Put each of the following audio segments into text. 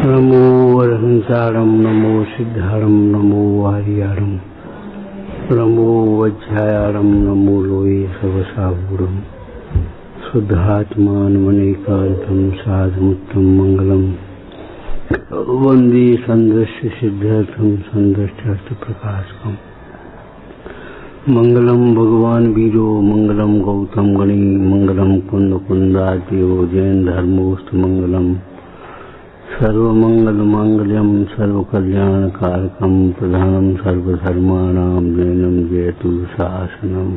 नमो वरहंसारं नमो सिद्धारं नमो वारियारं नमो वज्रायारं नमो लोये सर्वसाहुरं शुद्धात्मानमनेकान्तं साधुमुत्तम मंगलम वंदे संदृश्य सिद्धार्थम संदृष्टार्थ प्रकाशकम मंगलम भगवान वीरो मंगलम गौतम गणी मंगलम कुंद कुंदादेव जैन धर्मोस्त मंगलम सर्वमंगल मांगल्यम सर्वकल्याण कारकम प्रधानम सर्वधर्माणां जैनम जयतु शासनम।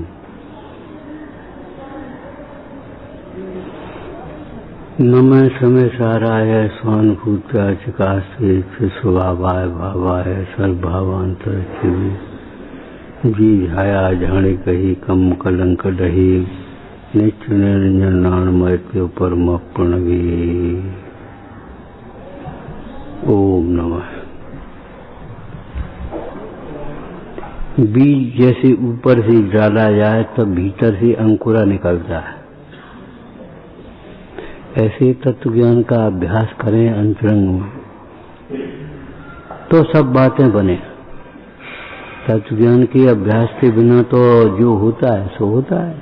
नमः समय साराय स्वानुभूत्या चिकास्ते स्वभावाय भावाय सर्वभावांतर जी झाया झाणे कही कम कलंक डही नित्य निरंजन नाणमय के परम प्रणवी। ओम नमः। बीज जैसे ऊपर से डाला जाए तब भीतर से अंकुरा निकलता है, ऐसे तत्व ज्ञान का अभ्यास करें अंतरंग में तो सब बातें बने। तत्व ज्ञान के अभ्यास के बिना तो जो होता है सो होता है।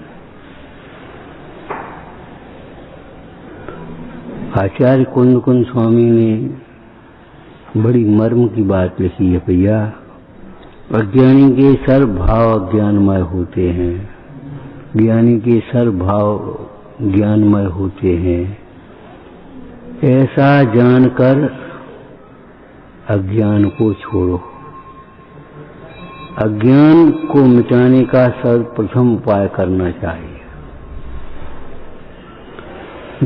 आचार्य कुंद कुंद स्वामी ने बड़ी मर्म की बात लिखी है भैया। अज्ञानी के सर्व भाव अज्ञानमय होते हैं, ज्ञानी के सर्व भाव ज्ञानमय होते हैं। ऐसा जानकर अज्ञान को छोड़ो। अज्ञान को मिटाने का सर्वप्रथम उपाय करना चाहिए।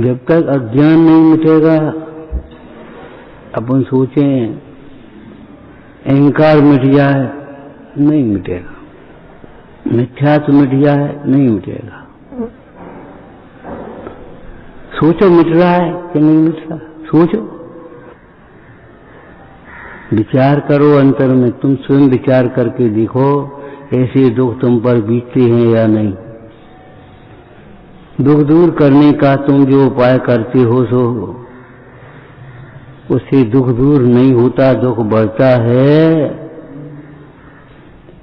जब तक अज्ञान नहीं मिटेगा, अपन सोचें अहंकार मिट जाए, नहीं मिटेगा। मिथ्यात्व मिट जाए, नहीं मिटेगा। सोचो मिट रहा है कि नहीं मिट रहा, सोचो, विचार करो अंतर में। तुम स्वयं विचार करके देखो ऐसे दुख तुम पर बीतते हैं या नहीं। दुख दूर करने का तुम जो उपाय करते हो सो उससे दुख दूर नहीं होता, दुख बढ़ता है।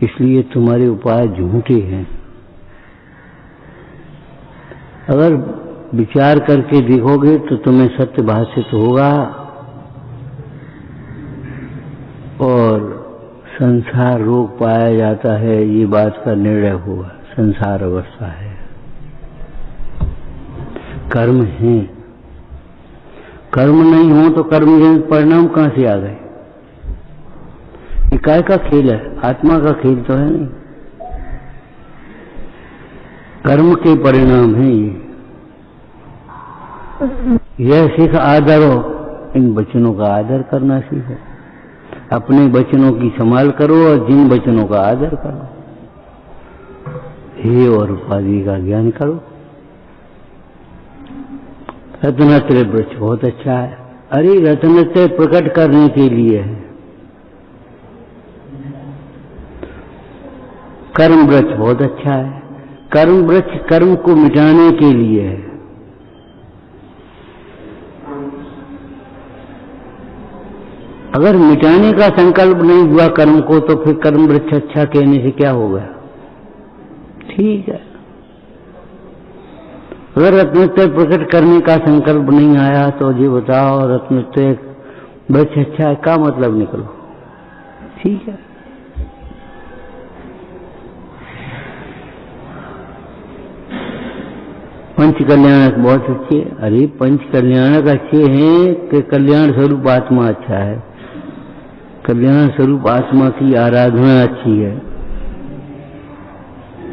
इसलिए तुम्हारे उपाय झूठे हैं। अगर विचार करके देखोगे तो तुम्हें सत्य भाषित होगा और संसार रोग पाया जाता है, ये बात का निर्णय होगा। संसार अवस्था है, कर्म है। कर्म नहीं हो तो कर्म जनित परिणाम कहां से आ गए? ये काय का खेल है? आत्मा का खेल तो है नहीं। कर्म के परिणाम है ये। यह सीख आदरो, इन वचनों का आदर करना सीखो। अपने वचनों की संभाल करो और जिन वचनों का आदर करो। हे और उपाधि का ज्ञान करो। रत्नत्रय वृक्ष बहुत अच्छा है। अरे रत्नत्रय प्रकट करने के लिए है। कर्म वृक्ष बहुत अच्छा है। कर्म वृक्ष कर्म को मिटाने के लिए है। अगर मिटाने का संकल्प नहीं हुआ कर्म को तो फिर कर्म वृक्ष अच्छा कहने से क्या होगा? ठीक है। अगर रत्नत्रय प्रकट करने का संकल्प नहीं आया तो ये बताओ रत्नत्रय वृक्ष अच्छा है का मतलब निकलो? ठीक है। पंच कल्याणक बहुत अच्छे। अरे पंच कल्याणक अच्छे हैं कि कल्याण स्वरूप आत्मा अच्छा है। कल्याण स्वरूप आत्मा की आराधना अच्छी है।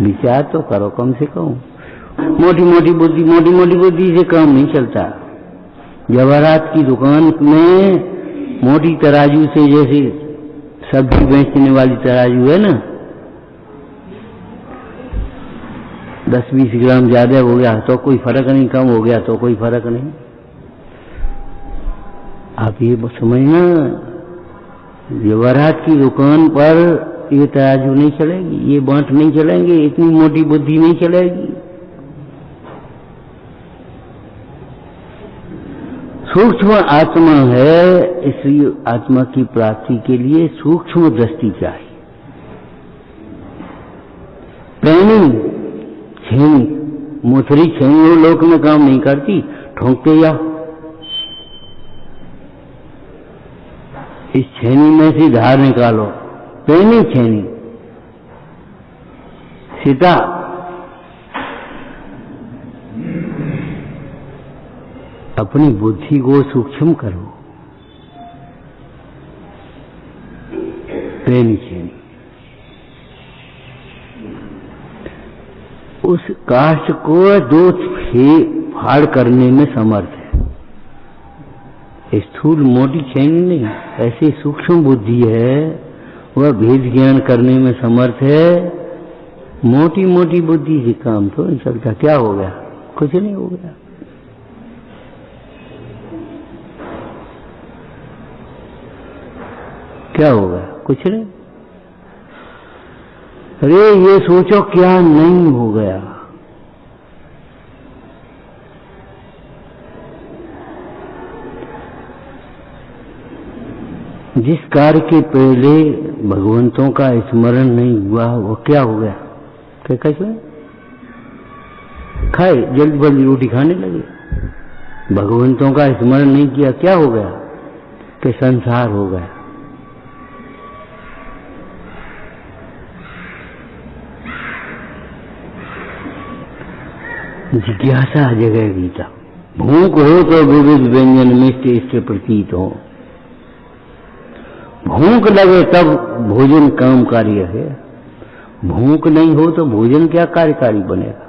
विचार तो करो कम से कम। मोटी मोटी बुद्धि से काम नहीं चलता। जवाहरात की दुकान में मोटी तराजू से, जैसे सब्जी बेचने वाली तराजू है ना, 10-20 ग्राम ज्यादा हो गया तो कोई फर्क नहीं, कम हो गया तो कोई फर्क नहीं। आप ये समझना, जवाहरात की दुकान पर ये तराजू नहीं चलेगी, ये बांट नहीं चलेंगे, इतनी मोटी बुद्धि नहीं चलेगी। सूक्ष्म आत्मा है, इसलिए आत्मा की प्राप्ति के लिए सूक्ष्म दृष्टि चाहिए। पैनी छेनी, मुथरी छेनी वो लोक में काम नहीं करती, ठोंकते जाओ। इस छेनी में से धार निकालो, पैनी छेनी। सीता अपनी बुद्धि को सूक्ष्म करो, पैनी छेनी। उस काष्ठ को दो फाड़ करने में समर्थ है। स्थूल मोटी छेनी नहीं, ऐसी सूक्ष्म बुद्धि है, वह भेद ज्ञान करने में समर्थ है। मोटी मोटी बुद्धि से काम तो नहीं चलता। क्या हो गया? कुछ नहीं हो गया। क्या हो गया? कुछ नहीं। अरे ये सोचो क्या नहीं हो गया। जिस कार्य के पहले भगवंतों का स्मरण नहीं हुआ वो क्या हो गया? क्या कैसे खाए, जल्दी जल्दी रोटी खाने लगे। भगवंतों का स्मरण नहीं किया, क्या हो गया? कि संसार हो गया। जिज्ञासा जगह गीता। भूख हो तो विविध व्यंजन मिष्ट इसके प्रतीत हो। भूख लगे तब भोजन काम कार्य है, भूख नहीं हो तो भोजन क्या कार्यकारी बनेगा?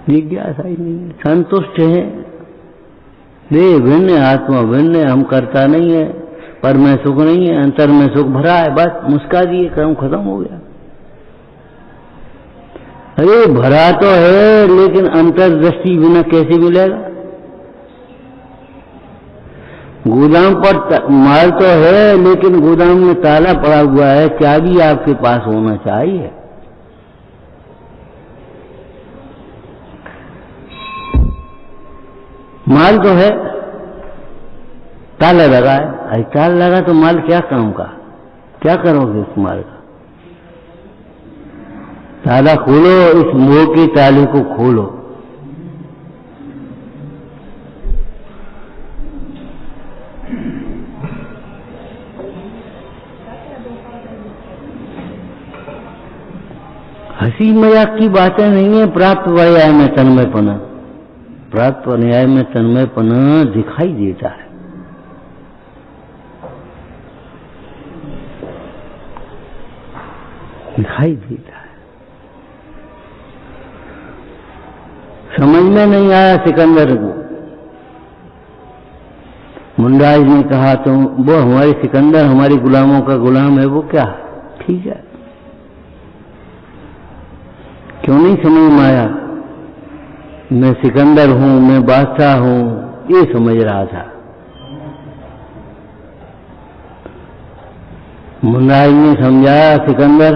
जिज्ञासा ही नहीं है, संतुष्ट है। देह भिन्न आत्मा भिन्न, हम करता नहीं है, पर में सुख नहीं है, अंतर में सुख भरा है, बस मुस्का दिए, काम खत्म हो गया। अरे भरा तो है लेकिन अंतर्दृष्टि बिना कैसे मिलेगा? गोदाम पर माल तो है लेकिन गोदाम में ताला पड़ा हुआ है, चाबी आपके पास होना चाहिए। माल तो है, ताला लगा है, ताला लगा तो माल क्या काम का? क्या करोगे उस माल का? ताला खोलो, इस मोह के ताले को खोलो। हंसी मजाक की बातें नहीं है। प्राप्त न्याय में तन्मयपना, प्राप्त न्याय में तन्मयपना दिखाई देता है। दिखाई देता है। समझ में नहीं आया सिकंदर को। मुंडाज ने कहा तो वो हमारे सिकंदर हमारे गुलामों का गुलाम है, वो क्या? ठीक है, क्यों नहीं समझ में आया? मैं सिकंदर हूं, मैं बादशाह हूं, ये समझ रहा था। मुंडाज ने समझाया, सिकंदर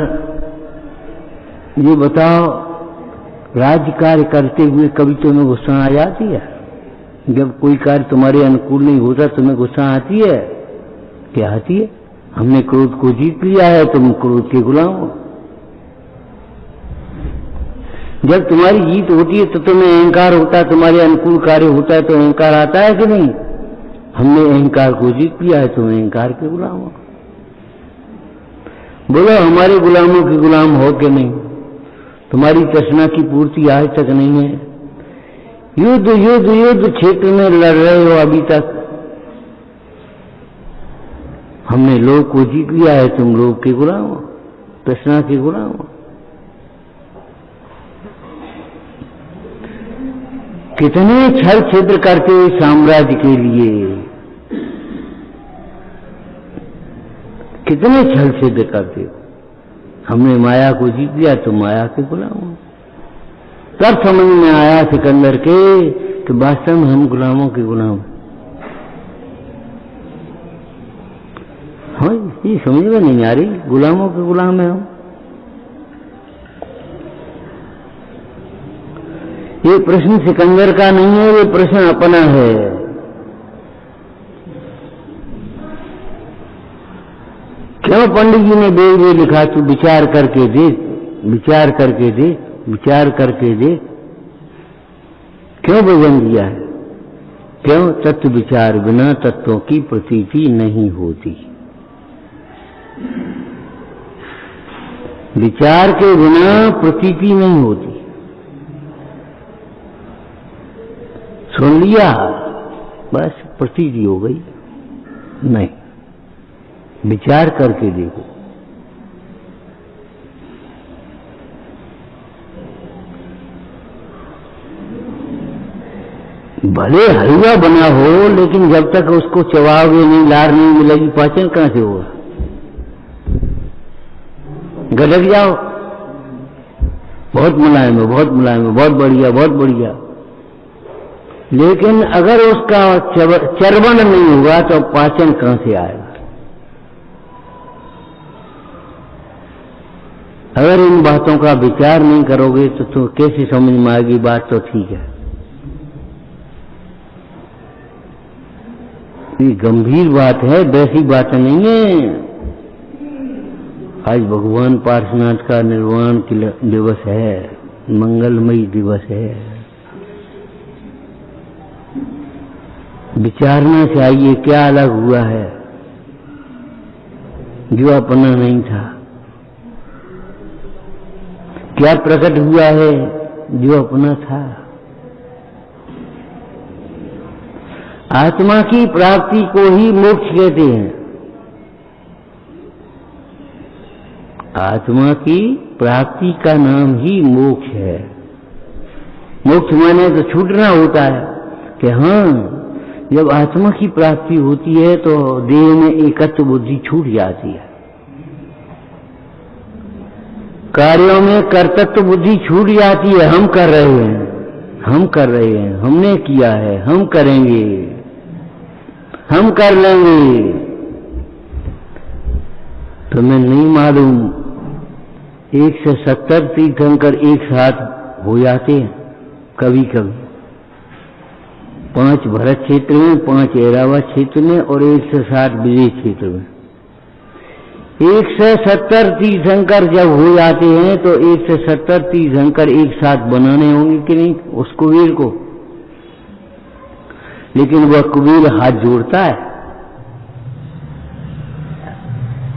ये बताओ, राज्य कार्य करते हुए कभी तुम्हें गुस्सा आ जाती है? जब कोई कार्य तुम्हारे अनुकूल नहीं होता तुम्हें गुस्सा आती है? क्या आती है? हमने क्रोध को जीत लिया है, तुम क्रोध के गुलाम हो। जब तुम्हारी जीत होती है तो तुम्हें अहंकार होता है, तुम्हारे अनुकूल कार्य होता है तो अहंकार आता है कि नहीं? हमने अहंकार को जीत लिया है, तुम अहंकार के गुलाम हो। बोलो हमारे गुलामों के गुलाम हो कि नहीं? तुम्हारी तृष्णा की पूर्ति आज तक नहीं है। युद्ध युद्ध युद्ध क्षेत्र में लड़ रहे हो अभी तक। हमने लोग को जीत लिया है, तुम लोग के गुलाम हो, तृष्णा के गुलाम हो। कितने छल छिद्र करते हो साम्राज्य के लिए, कितने छल छिद्र करते हो। हमने माया को जीत लिया, तो माया के गुलाम हो। तब समझ में आया सिकंदर के कि वास्तव में हम गुलामों के गुलाम। हाँ, ये समझ में नहीं आ रही, गुलामों के गुलाम है हम। ये प्रश्न सिकंदर का नहीं है, ये प्रश्न अपना है। क्यों पंडित जी ने वेद में लिखा तू विचार करके देख, विचार करके देख, विचार करके देख? क्यों वचन दिया है? क्यों? तत्व विचार बिना तत्वों की प्रतीति नहीं होती। विचार के बिना प्रतीति नहीं होती। सुन लिया बस प्रतीति हो गई? नहीं, विचार करके देखो। भले हलवा बना हो, लेकिन जब तक उसको चबाओगे नहीं, लार नहीं मिलेगी, पाचन कहां से होगा? गलत जाओ, बहुत मुलायम है, बहुत मुलायम है, बहुत बढ़िया, बहुत बढ़िया। लेकिन अगर उसका चर्वण नहीं होगा तो पाचन कहां से आएगा? अगर इन बातों का विचार नहीं करोगे तो कैसे समझ में आएगी बात? तो ठीक है, ये गंभीर बात है, वैसी बात नहीं है। आज भगवान पार्श्वनाथ का निर्वाण दिवस है, मंगलमयी दिवस है। विचारना चाहिए क्या अलग हुआ है जो अपना नहीं था, क्या प्रकट हुआ है जो अपना था। आत्मा की प्राप्ति को ही मोक्ष कहते हैं। आत्मा की प्राप्ति का नाम ही मोक्ष है। मोक्ष माने तो छूटना होता है कि हाँ, जब आत्मा की प्राप्ति होती है तो देह में एकत्व बुद्धि छूट जाती है, कार्यों में कर्तृत्व बुद्धि छूट जाती है। हम कर रहे हैं, हम कर रहे हैं, हमने किया है, हम करेंगे, हम कर लेंगे। तो मैं नहीं मालूम 170 तीर्थंकर एक साथ हो जाते हैं कभी कभी, 5 भरत क्षेत्र में, 5 ऐरावत क्षेत्र में और 160 विजय क्षेत्र में। 170 तीर्थंकर जब हो जाते हैं तो 170 तीर्थंकर एक साथ बनाने होंगे कि नहीं उस कुबेर को? लेकिन वह कुबेर हाथ जोड़ता है,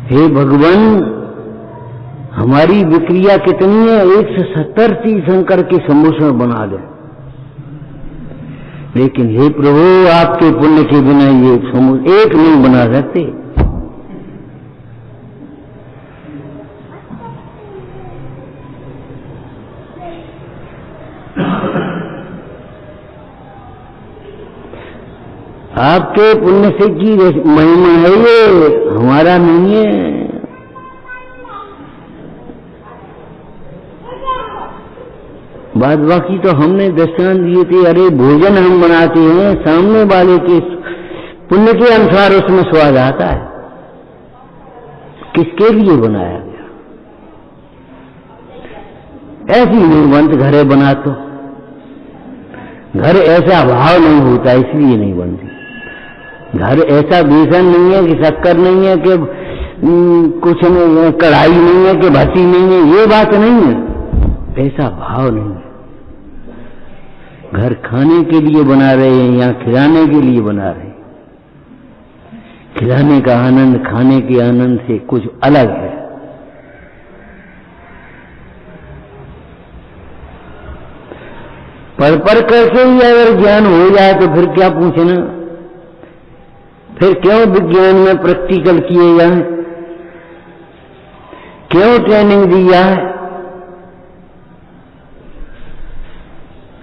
हे भगवान हमारी विक्रिया कितनी है, 170 तीर्थंकर के सम्मोषण बना दे। लेकिन हे प्रभु आपके पुण्य के बिना ये एक नहीं बना सकते। आपके पुण्य से की महिमा है, ये हमारा नहीं है। बाद बाकी तो हमने दृष्टांत दिए थे। अरे भोजन हम बनाते हैं, सामने वाले के पुण्य के अनुसार उसमें स्वाद आता है। किसके लिए बनाया गया? ऐसी नहीं बनती। घरे बना तो घर ऐसा भाव नहीं होता, इसलिए नहीं बनती। घर ऐसा बेसन नहीं है कि शक्कर नहीं है कि कुछ नहीं, कढ़ाई नहीं है कि भट्टी नहीं है, ये बात नहीं है। ऐसा भाव नहीं है। घर खाने के लिए बना रहे हैं या खिलाने के लिए बना रहे हैं। खिलाने का आनंद खाने के आनंद से कुछ अलग है। पढ़ पढ़ करके ही अगर ज्ञान हो जाए तो फिर क्या पूछना? फिर क्यों विज्ञान में प्रैक्टिकल किए जाए? क्यों ट्रेनिंग दी जाए?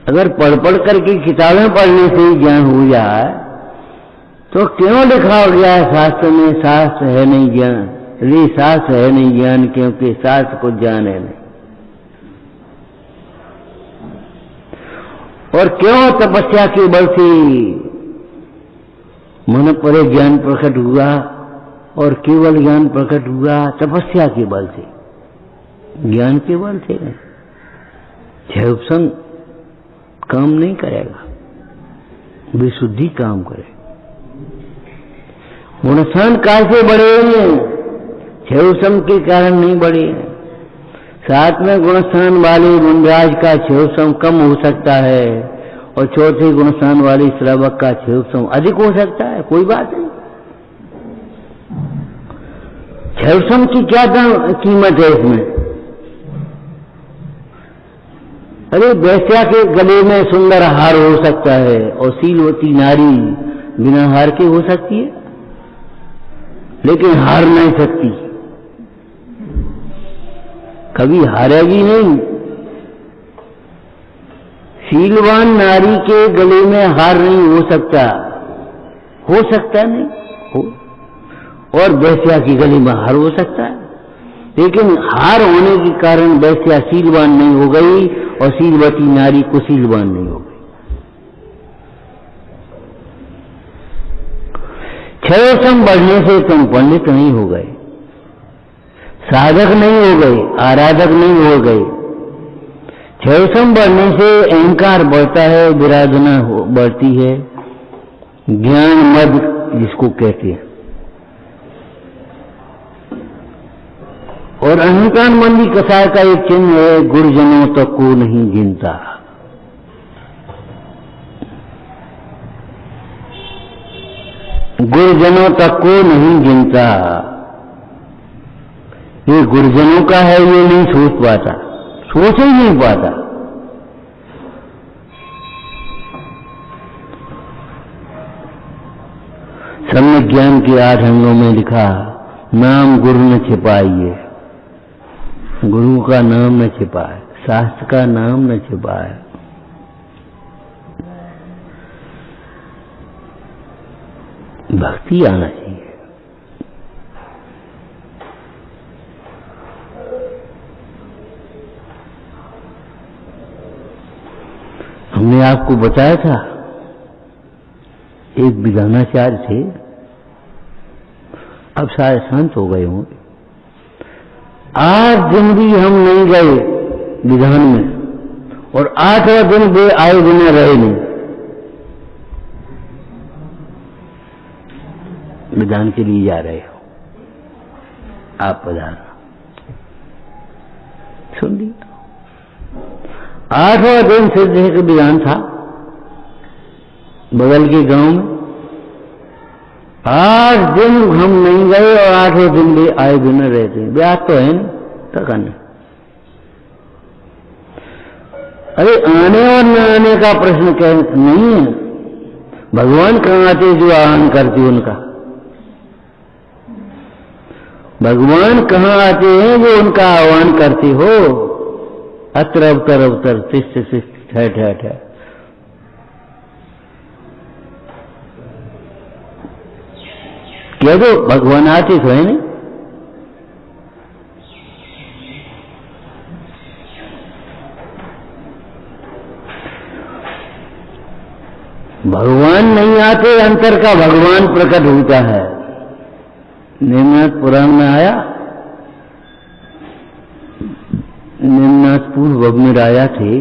अगर पढ़ पढ़ करके किताबें पढ़ने से ही ज्ञान हो जाए तो क्यों लिखा गया है शास्त्र में, शास्त्र है नहीं ज्ञान? अरे शास्त्र है नहीं ज्ञान, क्योंकि शास्त्र को ज्ञान है नहीं। और क्यों तपस्या के बल से मन पर ज्ञान प्रकट हुआ और केवल ज्ञान प्रकट हुआ तपस्या के बल से, ज्ञान के बल से। जय उपसंग काम नहीं करेगा, विशुद्धि काम करे। गुणस्थान कैसे बढ़े हैं? क्षेत्रसम के कारण नहीं बढ़े हैं। सातवें गुणस्थान वाले मुंडराज का क्षेत्रसम कम हो सकता है और चौथे गुणस्थान वाले श्रावक का क्षेत्रसम अधिक हो सकता है, कोई बात नहीं। क्षेत्रसम की क्या कीमत है इसमें? अरे वैश्या के गले में सुंदर हार हो सकता है और शीलवती नारी बिना हार के हो सकती है, लेकिन हार नहीं सकती, कभी हारेगी नहीं। शीलवान नारी के गले में हार नहीं हो सकता नहीं हो, और वैश्या के गले में हार हो सकता है, लेकिन हार होने के कारण वैश्या शीलवान नहीं हो गई और शीलवती नारी कुशीलवान नहीं हो गई। क्षेत्रसम बढ़ने से तुम पंडित नहीं हो गए, साधक नहीं हो गए, आराधक नहीं हो गए। क्षेत्रसम बढ़ने से अहंकार बढ़ता है, विराधना बढ़ती है, ज्ञान मद जिसको कहते हैं। और अहंकार मंदी कसाय का एक चिन्ह है, गुरुजनों तक को नहीं गिनता। गुरुजनों तक को नहीं गिनता, ये गुरुजनों का है, ये नहीं सोच पाता, सोच ही नहीं पाता। सम्यक ज्ञान के 8 अंगों में लिखा, नाम गुरु न छिपाइए, गुरु का नाम न छिपाए, शास्त्र का नाम न छिपाए। भक्ति आना चाहिए। हमने आपको बताया था, एक विधानाचार्य थे, अब शायद शांत हो गए होंगे। 8 दिन भी हम नहीं गए विधान में और 8वां दिन वे आए बिना रहे नहीं। विधान के लिए जा रहे हो, आप पधारना, सुन लिया। 8वां दिन सिद्ध एक विधान था बगल के गांव में। 8 दिन हम नहीं गए और 8वें दिन भी आए बिना रहते। ब्याह तो है नहीं, टका नहीं। अरे आने और न आने का प्रश्न नहीं है, भगवान कहाँ आते जो आह्वान करते उनका? भगवान कहाँ आते हैं जो उनका आह्वान करते हो? अत्र अवतर अवतर तिष्ठ तिष्ठ ठहर ठहर ठहर। कह दो भगवान आते तो है नहीं। भगवान नहीं आते, अंतर का भगवान प्रकट होता है। निम्नाथ पुराण में आया, निम्नाथ पूर्व में राजा थे,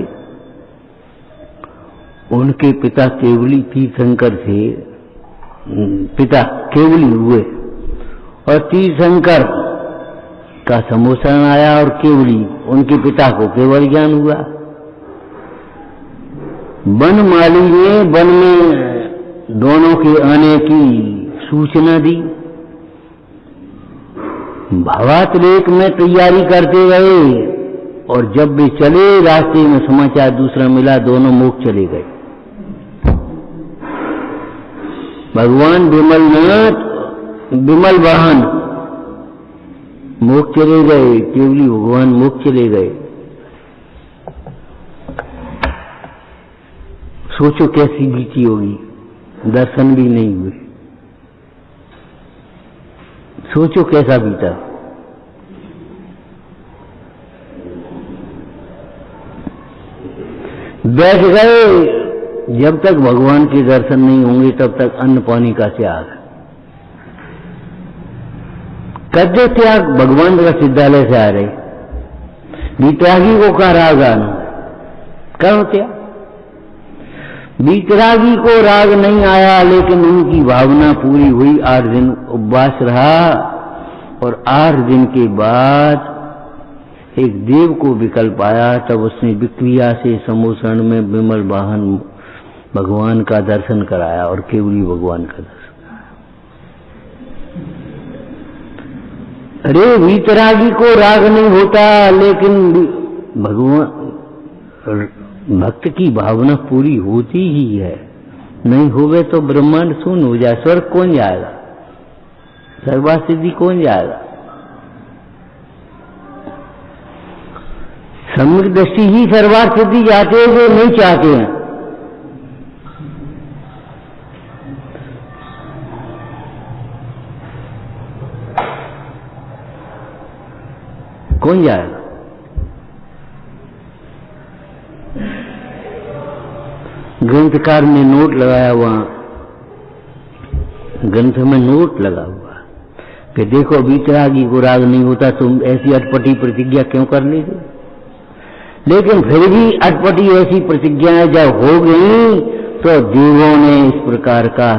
उनके पिता केवली तीर्थंकर थे। पिता केवली हुए और तीर्थंकर का सम्मोहन आया और केवली उनके पिता को केवल ज्ञान हुआ। वन माली ने वन में दोनों के आने की सूचना दी। भावातिरेक में तैयारी करते रहे और जब भी चले रास्ते में समाचार दूसरा मिला, दोनों मुख चले गए। भगवान विमलनाथ विमल वाहन मुख चले गए, केवली भगवान मुख चले गए। सोचो कैसी बीती होगी, दर्शन भी नहीं हुए। सोचो कैसा बीता। बैठ गए, जब तक भगवान के दर्शन नहीं होंगे तब तक अन्न पानी का त्याग। कद्य त्याग भगवान का सिद्धालय से आ रहे, वित्यागी को कहा रागान करो त्याग। वीतरागी को राग नहीं आया, लेकिन उनकी भावना पूरी हुई। 8 दिन उपवास रहा और 8 दिन के बाद एक देव को विकल्प आया। तब उसने विक्रिया से समोषण में विमल वाहन भगवान का दर्शन कराया और केवली भगवान का दर्शन। अरे वीतरागी को राग नहीं होता, लेकिन भगवान भक्त की भावना पूरी होती ही है। नहीं होवे तो ब्रह्मांड शून्य हो जाए। स्वर्ग कौन जाएगा? सर्वार्थ सिद्धि कौन जाएगा? सम्यक दृष्टि ही सर्वार्थ सिद्धि जाते हैं जो नहीं चाहते हैं। कौन जाएगा? ग्रंथकार ने नोट लगाया, वहां ग्रंथ में नोट लगा हुआ कि देखो वीतरागी को राग नहीं होता, तुम ऐसी अटपटी प्रतिज्ञा क्यों कर ली थी? लेकिन फिर भी अटपटी ऐसी प्रतिज्ञाएं जब हो गई तो देवों ने इस प्रकार का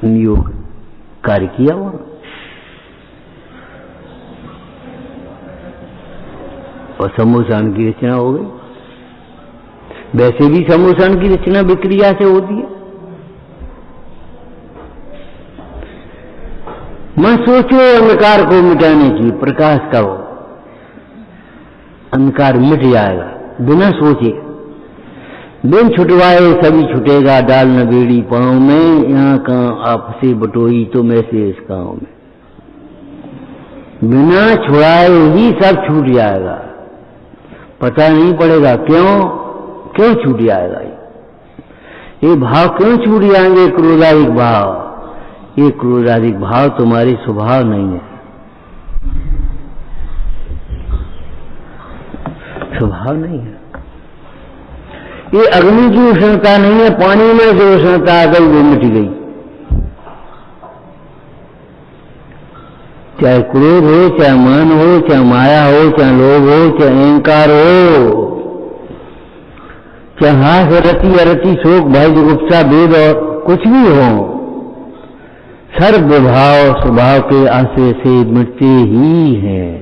नियोग कार्य किया। वहां और समोषण की रचना हो गई। वैसे भी समोषण की रचना विक्रिया से होती है। मैं सोचो अंधकार को मिटाने की, प्रकाश का हो, अंधकार मिट जाएगा बिना सोचे। बिन छुटवाए सभी छुटेगा, डाल न बेड़ी पांव में, यहाँ कहाँ आपसे बटोई तुम ऐसे इस गांव में। बिना छुड़ाए ही सब छूट जाएगा, पता नहीं पड़ेगा क्यों छूट जाएगा। ये भाव क्यों छूट जाएंगे? क्रोधाधिक भाव। ये क्रोधाधिक भाव तुम्हारे स्वभाव नहीं है, स्वभाव नहीं है। ये अग्नि की उष्णता नहीं है, पानी में जो उष्णता आ गई वो मिट गई। चाहे क्रोध हो, चाहे मान हो, चाहे माया हो, चाहे लोभ हो, चाहे अहंकार हो, चाहे हास रति अरति शोक भय जुगुप्सा भेद और कुछ भी हो, सर्व भाव स्वभाव के आश्रय से मिटते ही हैं।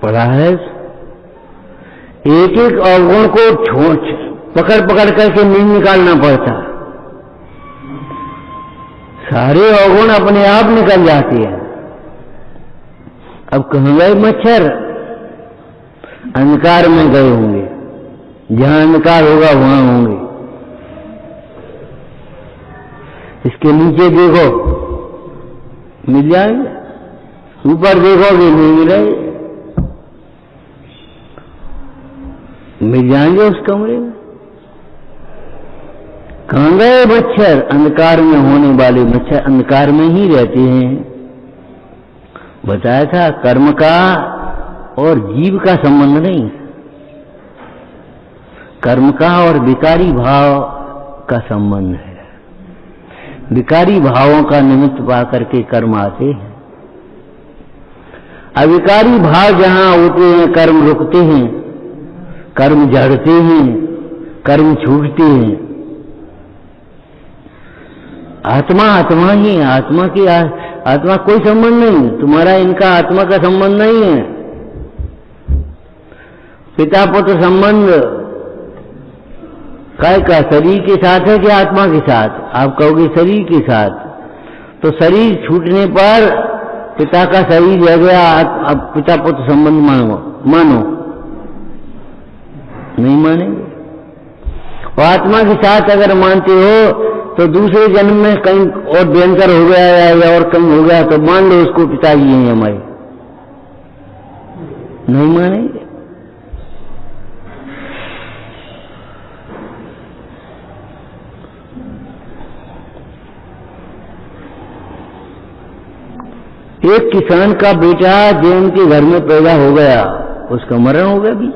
पढ़ा है एक एक अवगुण को पकड़ पकड़ करके नहीं निकालना पड़ता, सारे अवगुण अपने आप निकल जाते हैं। अब कहाँ गए मच्छर? अंधकार में गए होंगे, जहां अंधकार होगा वहां होंगे। इसके नीचे देखो मिल जाएंगे, ऊपर देखोगे नहीं मिलेंगे, मिल जाएंगे उस कमरे में। कहां गए मच्छर? अंधकार में होने वाले मच्छर अंधकार में ही रहते हैं। बताया था कर्म का और जीव का संबंध नहीं, कर्म का और विकारी भाव का संबंध है। विकारी भावों का निमित्त पा करके कर्म आते हैं। अविकारी भाव जहां होते हैं कर्म रुकते हैं, कर्म जड़ते हैं, कर्म छूटते हैं। आत्मा आत्मा ही, आत्मा की आत्मा कोई संबंध नहीं, तुम्हारा इनका आत्मा का संबंध नहीं है। पिता पुत्र संबंध काय का शरीर के साथ है कि आत्मा के साथ? आप कहोगे शरीर के साथ, तो शरीर छूटने पर पिता का शरीर रह गया, अब पिता पुत्र संबंध मानो नहीं मानेंगे। और आत्मा के साथ अगर मानते हो तो दूसरे जन्म में कहीं और भयंकर हो गया या और कहीं हो गया तो मान लो उसको पिताजी हैं हमारे, नहीं मानेंगे। एक किसान का बेटा जो उनके घर में पैदा हो गया, उसका मरण हो गया भी।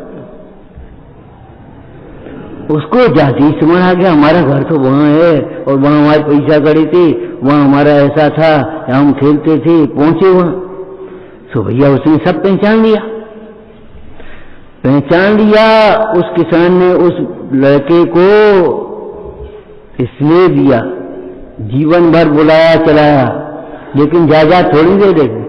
उसको जाति समझ आ गया, हमारा घर तो वहां है और वहां हमारे पैसा गड़े थे, वहां हमारा ऐसा था, हम खेलते थे, पहुंचे वहां। तो भैया उसने सब पहचान लिया। उस किसान ने उस लड़के को स्नेह दिया, जीवन भर बुलाया चलाया, लेकिन जायदाद थोड़ी दे देगी।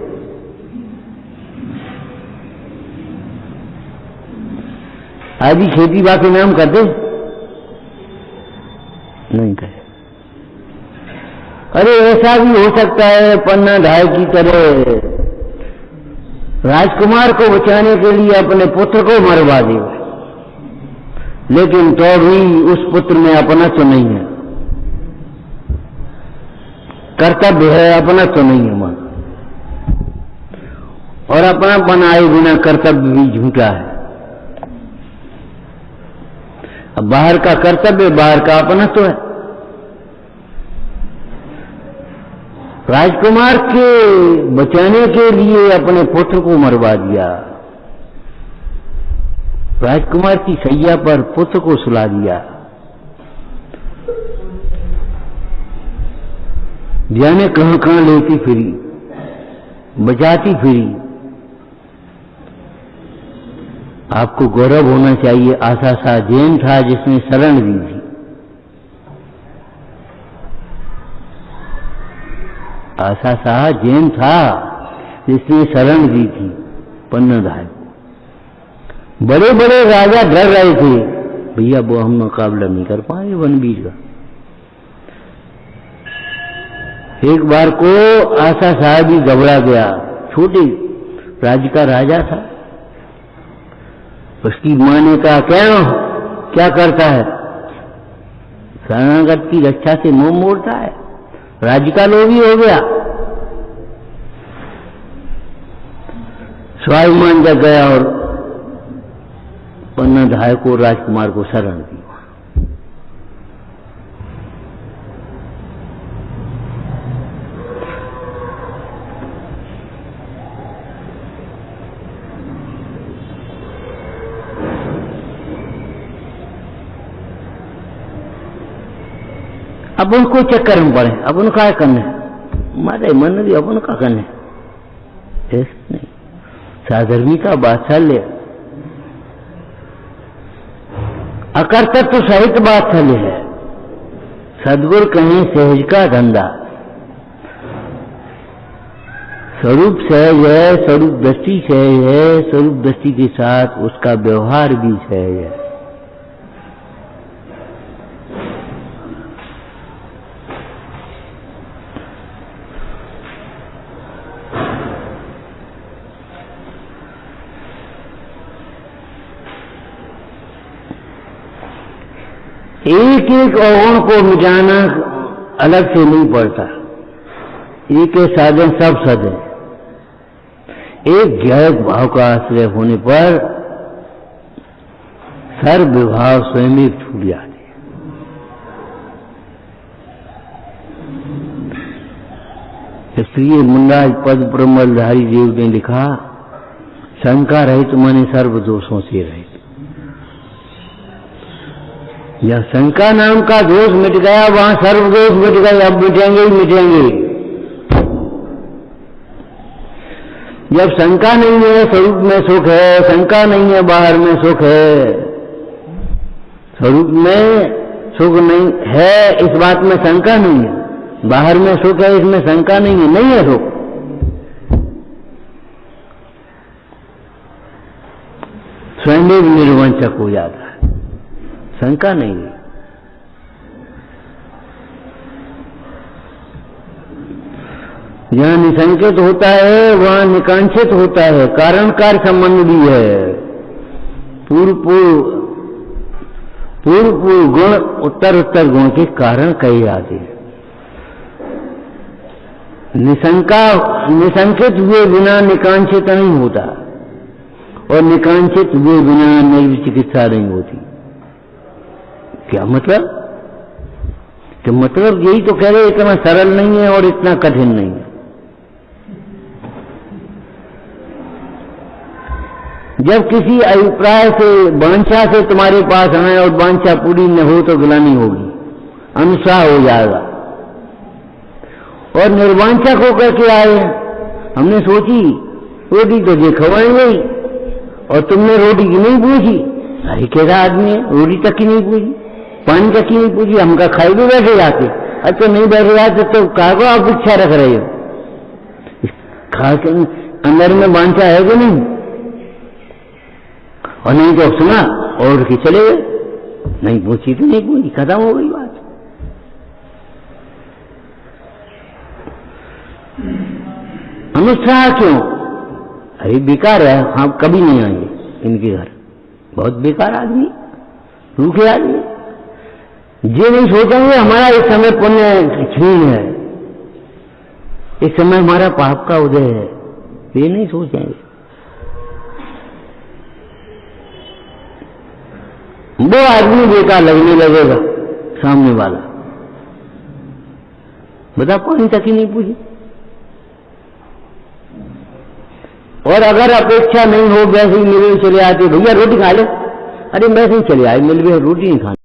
आज ही खेती बाकी नाम कर दे, नहीं करे। अरे ऐसा भी हो सकता है पन्ना ढाई की तरह राजकुमार को बचाने के लिए अपने पुत्र को मरवा दे, लेकिन तो भी उस पुत्र में अपना तो नहीं है, कर्तव्य है, अपना तो नहीं है मन, और अपना बनाए बिना कर्तव्य भी झूठा है। अब बाहर का कर्तव्य, बाहर का अपना तो है। राजकुमार के बचाने के लिए अपने पुत्र को मरवा दिया, राजकुमार की सैया पर पुत्र को सुला दिया। जाने कहां कहां लेती फिरी, बचाती फिरी। आपको गौरव होना चाहिए, आशा शाह जैन था जिसने शरण दी थी। आशा शाह जैन था जिसने शरण दी थी पन्नाधाय को। बड़े बड़े राजा डर रहे थे, भैया वो हम मुकाबला नहीं कर पाए वनवीर का। एक बार को आशा शाह भी घबरा गया, छोटे राज्य का राजा था। उसकी मां ने कहा, क्या करता है? शरणागत की रक्षा से मुंह मोड़ता है, राज्य का लोभी हो गया। स्वाभिमान जग गया और पन्नाधाय को, राजकुमार को शरण दी। अब उनको चक्कर में पड़े, अब उनका क्या करना है, मारे मन भी अब उनका करना है, नहीं। साधर्मी का बात्सल्य, अकर्तृत्व सहित बात्सल्य है। सद्गुरु कहें सहज का धंधा। स्वरूप सहज है, स्वरूप दृष्टि सहज है, स्वरूप दृष्टि के साथ उसका व्यवहार भी सहज है। एक एक अवगुण को मिटाना अलग से नहीं पड़ता, एक साधन सब सद है। एक ज्ञायक भाव का आश्रय होने पर सर्व विभाव स्वयं ही छूट जाते। इसलिए मुन्नाज पद प्रमलधारी देव ने लिखा, शंका रहित माने सर्व दोषों से रहित। या शंका नाम का दोष मिट गया, वहां सर्व दोष मिट गए, अब मिटेंगे ही मिटेंगे। जब शंका नहीं है स्वरूप में सुख है, शंका नहीं है बाहर में सुख है, स्वरूप में सुख नहीं है इस बात में शंका नहीं है, बाहर में सुख है इसमें शंका नहीं है, नहीं है सुख। स्वयं निर्वंचक हो जाता है, शंका नहीं है। जहां निसंकित होता है वहां निकांक्षित होता है, कारण कार्य संबंध भी है। पूर्व गुण उत्तर उत्तर गुण के कारण कहे जाते हैं। निसंकित हुए बिना निकांक्षित नहीं होता, और निकांक्षित हुए बिना निर्विचिकित्सा नहीं होती। क्या मतलब? कि मतलब यही तो कह रहे, इतना सरल नहीं है और इतना कठिन नहीं है। जब किसी अभिप्राय से वांछा से तुम्हारे पास आए और वांछा पूरी न हो तो ग्लानि होगी, अनुसार हो जाएगा। और निर्वांछा को करके आए, हमने सोची रोटी तो जे खवाएंगे ही, और तुमने रोटी की नहीं पूछी। अरे कैसा आदमी है, रोटी तक की नहीं पूछी, पानी तक की नहीं पूछी, हम का खाए भी बैठे जाते। अच्छा नहीं बैठे जाते तो कहा को आप इच्छा रख रहे हो, खा के अंदर में वांछा है कि नहीं? और नहीं तो सुना और के चले गए, नहीं पूछी तो नहीं पूछी, खत्म हो गई बात। अनुत्साह क्यों? अरे बेकार है, हम कभी नहीं आएंगे इनके घर, बहुत बेकार आदमी, रूखे आदमी। ये नहीं सोचेंगे हमारा इस समय पुण्य क्षीण है, इस समय हमारा पाप का उदय है, ये नहीं सोचेंगे। वो आदमी बेकार लगने लगेगा सामने वाला, बता पानी तक ही नहीं पूछी। और अगर अपेक्षा नहीं हो, वैसे ही मिलने चले आते, भैया रोटी खा ले, अरे वैसे ही चले आए, मिल गए रोटी नहीं खानी।